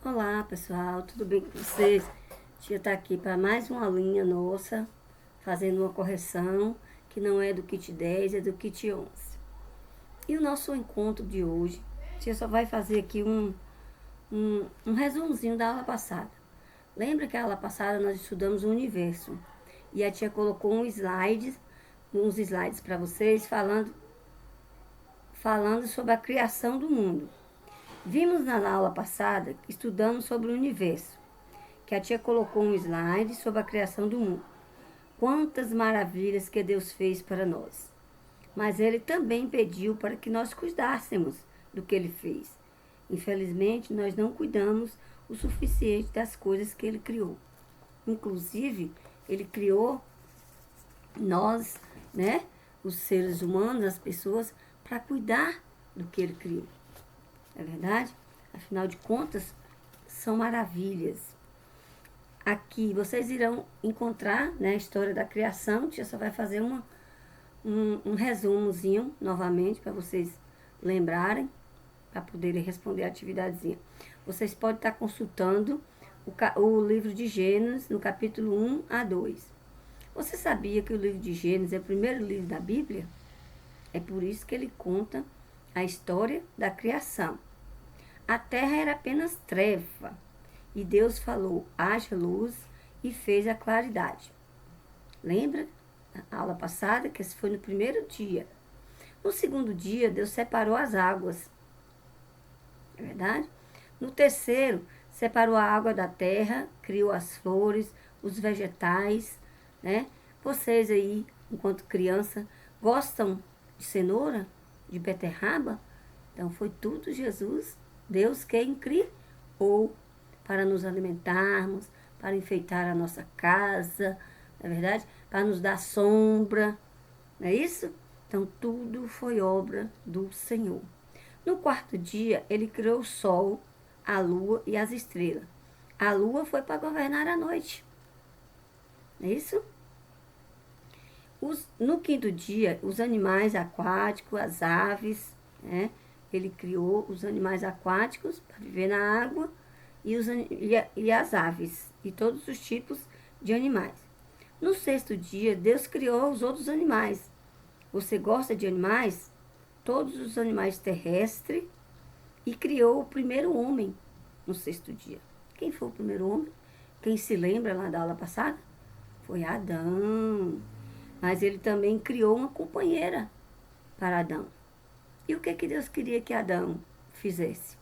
Olá pessoal, tudo bem com vocês? Tia está aqui para mais uma aulinha nossa, fazendo uma correção que não é do kit 10, é do kit 11. E o nosso encontro de hoje, tia só vai fazer aqui um resumozinho da aula passada. Lembra que a aula passada nós estudamos o universo e a tia colocou uns slides para vocês falando sobre a criação do mundo. Vimos na aula passada que estudamos sobre o universo, que a tia colocou um slide sobre a criação do mundo. Quantas maravilhas que Deus fez para nós. Mas Ele também pediu para que nós cuidássemos do que Ele fez. Infelizmente, nós não cuidamos o suficiente das coisas que Ele criou. Inclusive, Ele criou nós, os seres humanos, as pessoas, para cuidar do que Ele criou. É verdade? Afinal de contas, são maravilhas. Aqui vocês irão encontrar, a história da criação. A tia só vai fazer um resumozinho novamente para vocês lembrarem, para poderem responder a atividadezinha. Vocês podem estar consultando o livro de Gênesis, no capítulo 1 a 2. Você sabia que o livro de Gênesis é o primeiro livro da Bíblia? É por isso que ele conta a história da criação. A terra era apenas treva, e Deus falou, haja luz, e fez a claridade. Lembra a aula passada que esse foi no primeiro dia. No segundo dia, Deus separou as águas. É verdade? No terceiro, separou a água da terra, criou as flores, os vegetais, Vocês aí, enquanto criança, gostam de cenoura, de beterraba? Então foi tudo Deus quem criou para nos alimentarmos, para enfeitar a nossa casa, não é verdade? Para nos dar sombra, não é isso? Então tudo foi obra do Senhor. No quarto dia, ele criou o sol, a lua e as estrelas. A lua foi para governar a noite, não é isso? No quinto dia, os animais aquáticos, as aves, Ele criou os animais aquáticos para viver na água e as aves e todos os tipos de animais. No sexto dia, Deus criou os outros animais. Você gosta de animais? Todos os animais terrestres, e criou o primeiro homem no sexto dia. Quem foi o primeiro homem? Quem se lembra lá da aula passada? Foi Adão. Mas ele também criou uma companheira para Adão. E o que Deus queria que Adão fizesse?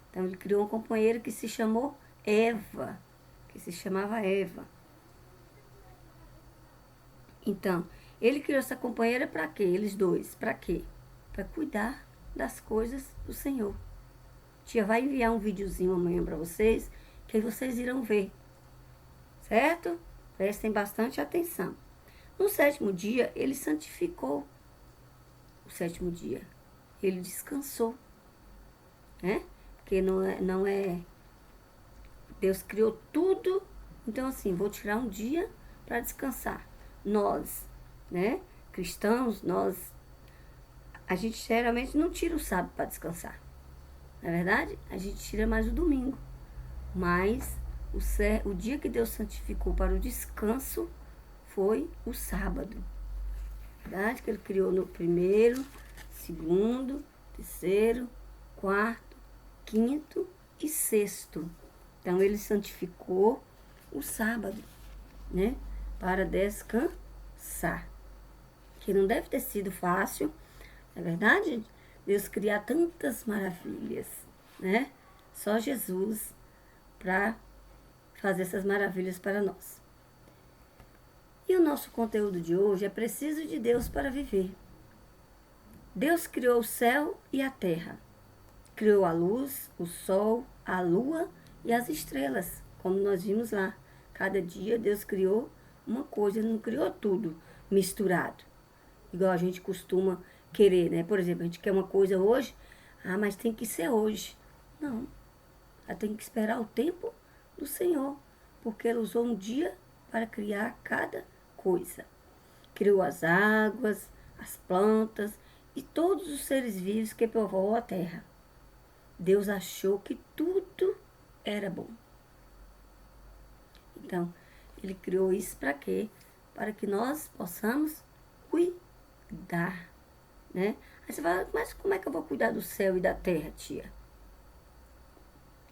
Então ele criou uma companheira que se chamou Eva, que se chamava Eva. Então, ele criou essa companheira para quê? Eles dois, para quê? Para cuidar das coisas do Senhor. Tia vai enviar um videozinho amanhã para vocês, que aí vocês irão ver. Certo? Prestem bastante atenção. No sétimo dia, ele santificou o sétimo dia. Ele descansou, Porque não é Deus criou tudo, então assim, vou tirar um dia para descansar. Nós, cristãos, a gente geralmente não tira o sábado para descansar, não é verdade? A gente tira mais o domingo, mas o dia que Deus santificou para o descanso foi o sábado, verdade? Que ele criou no primeiro, segundo, terceiro, quarto, quinto e sexto. Então ele santificou o sábado, para descansar. Que não deve ter sido fácil, não é verdade? Deus criar tantas maravilhas, Só Jesus para fazer essas maravilhas para nós. E o nosso conteúdo de hoje é preciso de Deus para viver. Deus criou o céu e a terra. Criou a luz, o sol, a lua e as estrelas, como nós vimos lá. Cada dia Deus criou uma coisa, não criou tudo misturado. Igual a gente costuma querer, Por exemplo, a gente quer uma coisa hoje, mas tem que ser hoje. Não, ela tem que esperar o tempo do Senhor, porque Ele usou um dia para criar cada coisa. Criou as águas, as plantas e todos os seres vivos que povoam a terra. Deus achou que tudo era bom. Então, ele criou isso para quê? Para que nós possamos cuidar, né? Aí você fala, mas como é que eu vou cuidar do céu e da terra, tia?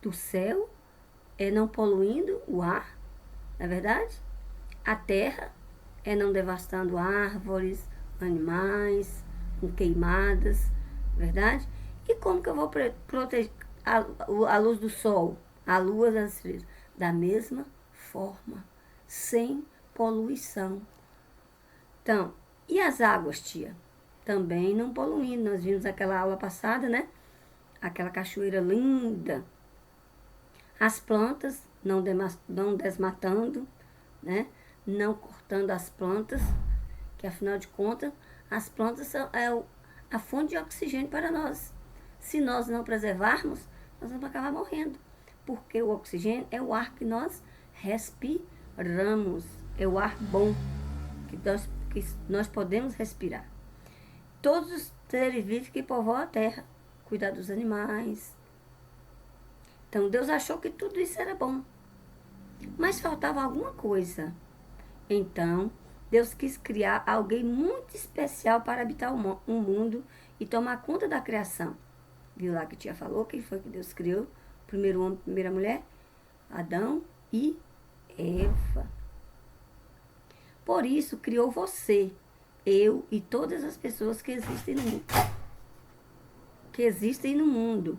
Do céu é não poluindo o ar, não é verdade? A terra é não devastando árvores, animais, com queimadas, verdade? E como que eu vou proteger a luz do sol, a lua das estrelas? Da mesma forma, sem poluição. Então, e as águas, tia? Também não poluindo. Nós vimos aquela aula passada, né? Aquela cachoeira linda. As plantas não desmatando, né? Não cortando as plantas, que afinal de contas, as plantas são a fonte de oxigênio para nós. Se nós não preservarmos, nós vamos acabar morrendo. Porque o oxigênio é o ar que nós respiramos. É o ar bom que nós podemos respirar. Todos os seres vivos que povoam a terra, cuidar dos animais. Então Deus achou que tudo isso era bom. Mas faltava alguma coisa. Então, Deus quis criar alguém muito especial para habitar o mundo e tomar conta da criação. Viu lá que a tia falou? Quem foi que Deus criou? Primeiro homem, primeira mulher? Adão e Eva. Por isso, criou você, eu e todas as pessoas que existem no mundo.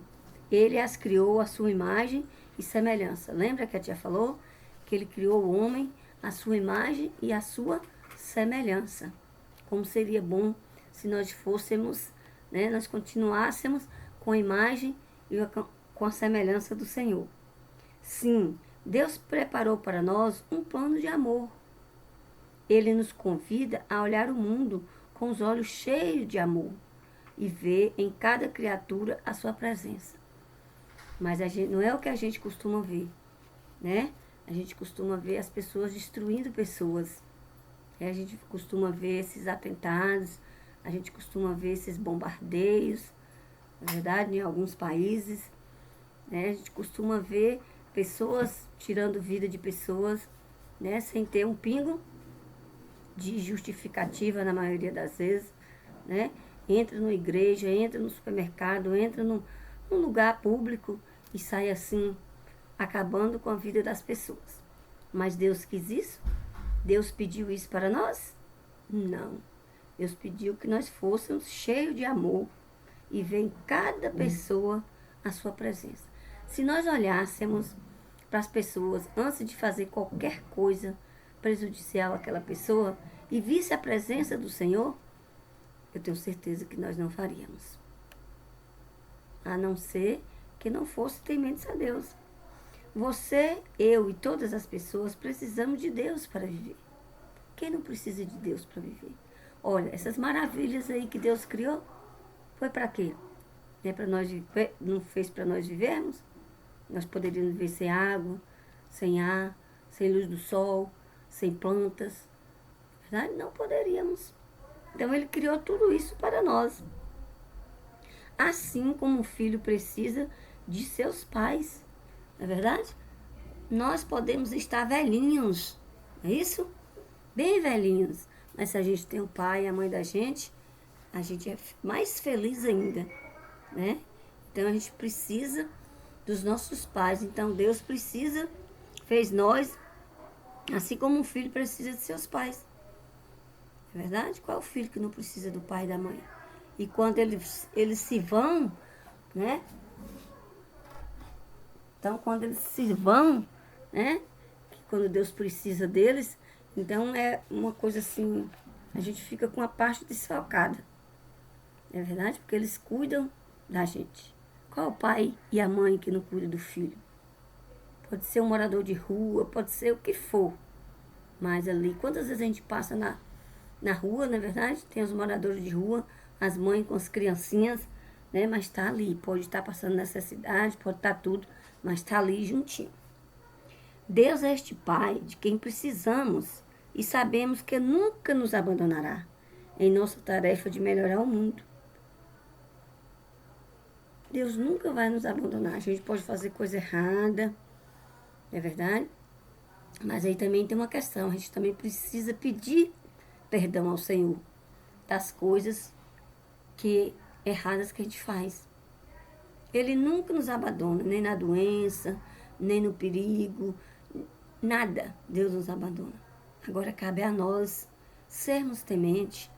Ele as criou à sua imagem e semelhança. Lembra que a tia falou? Que ele criou o homem à sua imagem e à sua semelhança. Como seria bom se nós fôssemos, né, nós continuássemos com a imagem e com a semelhança do Senhor. Sim, Deus preparou para nós um plano de amor. Ele nos convida a olhar o mundo com os olhos cheios de amor e ver em cada criatura a sua presença. Mas não é o que a gente costuma ver, né? A gente costuma ver as pessoas destruindo pessoas. A gente costuma ver esses atentados, a gente costuma ver esses bombardeios, na verdade, em alguns países. Né? A gente costuma ver pessoas tirando vida de pessoas, né? Sem ter um pingo de justificativa na maioria das vezes, né? Entra numa igreja, entra no supermercado, entra num lugar público e sai assim, acabando com a vida das pessoas. Mas Deus quis isso? Deus pediu isso para nós? Não. Deus pediu que nós fôssemos cheios de amor e ver em cada pessoa a sua presença. Se nós olhássemos para as pessoas antes de fazer qualquer coisa prejudicial àquela pessoa e visse a presença do Senhor, eu tenho certeza que nós não faríamos. A não ser que não fosse tementes a Deus. Você, eu e todas as pessoas precisamos de Deus para viver. Quem não precisa de Deus para viver? Olha, essas maravilhas aí que Deus criou, foi para quê? Não fez para nós vivermos? Nós poderíamos viver sem água, sem ar, sem luz do sol, sem plantas. Na verdade, não poderíamos. Então, ele criou tudo isso para nós. Assim como um filho precisa de seus pais. Não é verdade? Nós podemos estar velhinhos, não é isso? Bem velhinhos. Mas se a gente tem o pai e a mãe da gente, a gente é mais feliz ainda, né? Então a gente precisa dos nossos pais. Então Deus fez nós, assim como um filho precisa de seus pais. É verdade? Qual é o filho que não precisa do pai e da mãe? E quando eles se vão, né? Então, quando eles se vão, né? Quando Deus precisa deles, então é uma coisa assim, a gente fica com a parte desfalcada. É verdade? Porque eles cuidam da gente. Qual é o pai e a mãe que não cuidam do filho? Pode ser um morador de rua, pode ser o que for. Mas ali, quantas vezes a gente passa na rua, não é verdade? Tem os moradores de rua, as mães com as criancinhas, né? Mas está ali, pode estar passando necessidade, pode estar tudo, mas está ali juntinho. Deus é este Pai de quem precisamos e sabemos que nunca nos abandonará em nossa tarefa de melhorar o mundo. Deus nunca vai nos abandonar. A gente pode fazer coisa errada, não é verdade? Mas aí também tem uma questão, a gente também precisa pedir perdão ao Senhor das coisas que erradas que a gente faz. Ele nunca nos abandona, nem na doença, nem no perigo, nada Deus nos abandona. Agora cabe a nós sermos tementes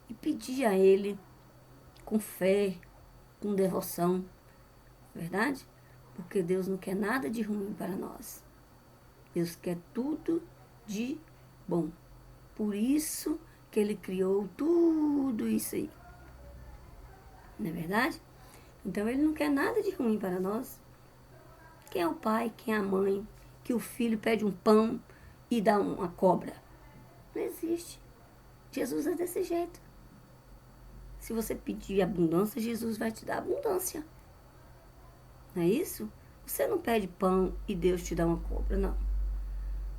e pedir a Ele com fé, com devoção, verdade? Porque Deus não quer nada de ruim para nós. Deus quer tudo de bom. Por isso que Ele criou tudo isso aí. Não é verdade? Então Ele não quer nada de ruim para nós. Quem é o pai, quem é a mãe, que o filho pede um pão e dá uma cobra? Não existe. Jesus é desse jeito. Se você pedir abundância, Jesus vai te dar abundância. Não é isso? Você não pede pão e Deus te dá uma cobra, não.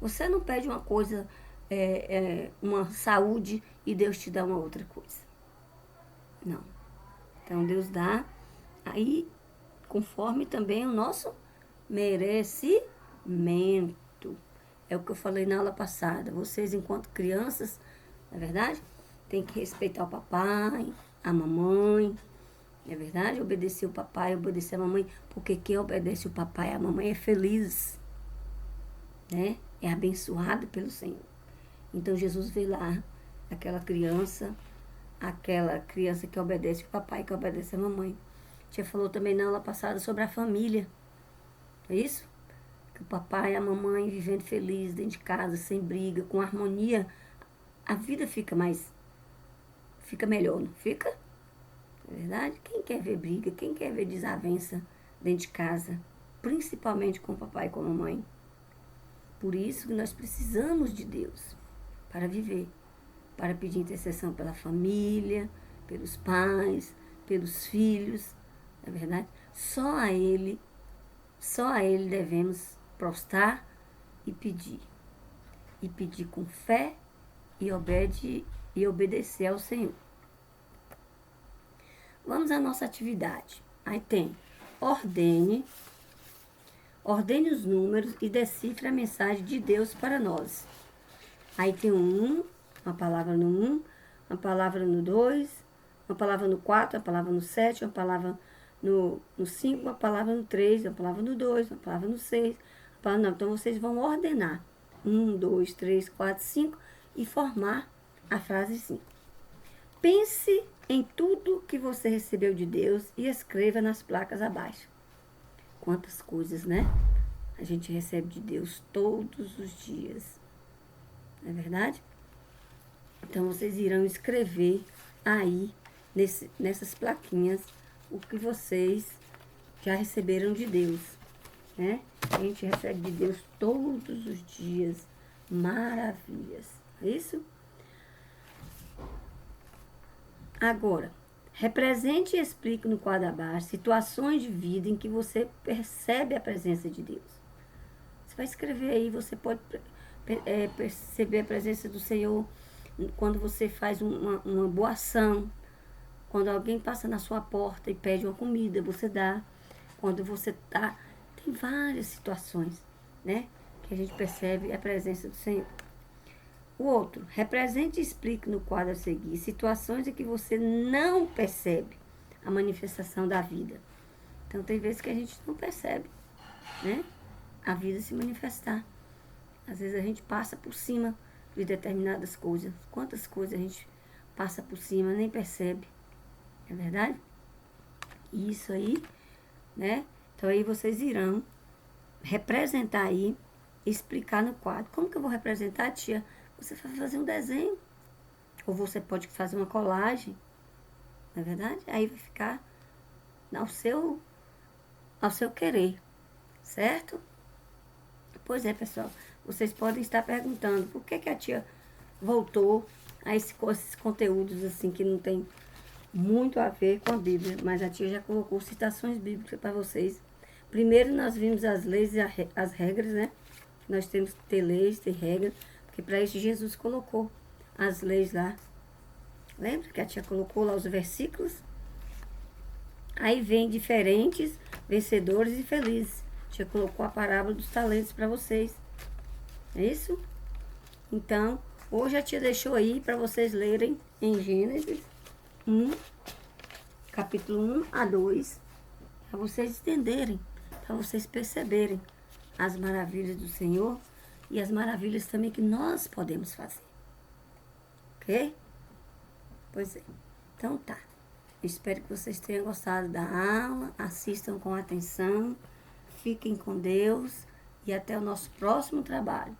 Você não pede uma coisa, uma saúde e Deus te dá uma outra coisa. Não. Então Deus dá aí conforme também o nosso merecimento. É o que eu falei na aula passada. Vocês, enquanto crianças, não é verdade? Tem que respeitar o papai, a mamãe, não é verdade? Obedecer o papai, obedecer a mamãe, porque quem obedece o papai e a mamãe é feliz, né? É abençoado pelo Senhor. Então Jesus vê lá aquela criança que obedece o papai, que obedece a mamãe. A tia falou também na aula passada sobre a família. É isso? Que o papai e a mamãe vivendo feliz dentro de casa, sem briga, com harmonia, a vida fica melhor, não fica? É verdade? Quem quer ver briga, quem quer ver desavença dentro de casa, principalmente com o papai e com a mamãe? Por isso que nós precisamos de Deus para viver, para pedir intercessão pela família, pelos pais, pelos filhos, não é verdade? Só a Ele devemos prostrar e pedir. E pedir com fé e obedecer ao Senhor. Vamos à nossa atividade. Aí tem, ordene os números e decifre a mensagem de Deus para nós. Aí tem uma palavra no 1, uma palavra no 2, uma palavra no 4, uma palavra no 7, uma palavra no 5, uma palavra no 3, uma palavra no 2, uma palavra no 6. Não, então vocês vão ordenar 1, 2, 3, 4, 5 e formar a frase 5. Pense em tudo que você recebeu de Deus e escreva nas placas abaixo. Quantas coisas, né? A gente recebe de Deus todos os dias. Não é verdade? Então vocês irão escrever aí nessas plaquinhas o que vocês já receberam de Deus, né? A gente recebe de Deus todos os dias maravilhas. É isso? Agora, represente e explique no quadro abaixo situações de vida em que você percebe a presença de Deus. Você vai escrever aí, você pode perceber a presença do Senhor quando você faz uma boa ação, quando alguém passa na sua porta e pede uma comida, você dá. Quando você está... Tem várias situações, né? Que a gente percebe a presença do Senhor. O outro, represente e explique no quadro a seguir situações em que você não percebe a manifestação da vida. Então, tem vezes que a gente não percebe, né? A vida se manifestar. Às vezes a gente passa por cima de determinadas coisas. Quantas coisas a gente passa por cima, nem percebe. É verdade? Isso aí, né? Então aí vocês irão representar aí, explicar no quadro. Como que eu vou representar, tia? Você vai fazer um desenho. Ou você pode fazer uma colagem. Não é verdade? Aí vai ficar ao seu querer. Certo? Pois é, pessoal. Vocês podem estar perguntando por que a tia voltou a esses conteúdos assim que não tem muito a ver com a Bíblia, mas a tia já colocou citações bíblicas para vocês. Primeiro nós vimos as leis e as regras, né? Nós temos que ter leis, ter regras, porque para isso Jesus colocou as leis lá. Lembra que a tia colocou lá os versículos? Aí vem diferentes, vencedores e felizes. tia colocou a parábola dos talentos para vocês. É isso? Então, hoje a tia deixou aí para vocês lerem em Gênesis 1, capítulo 1 a 2, para vocês entenderem, para vocês perceberem as maravilhas do Senhor e as maravilhas também que nós podemos fazer. Ok? Pois é. Então tá. Espero que vocês tenham gostado da aula. Assistam com atenção. Fiquem com Deus. E até o nosso próximo trabalho.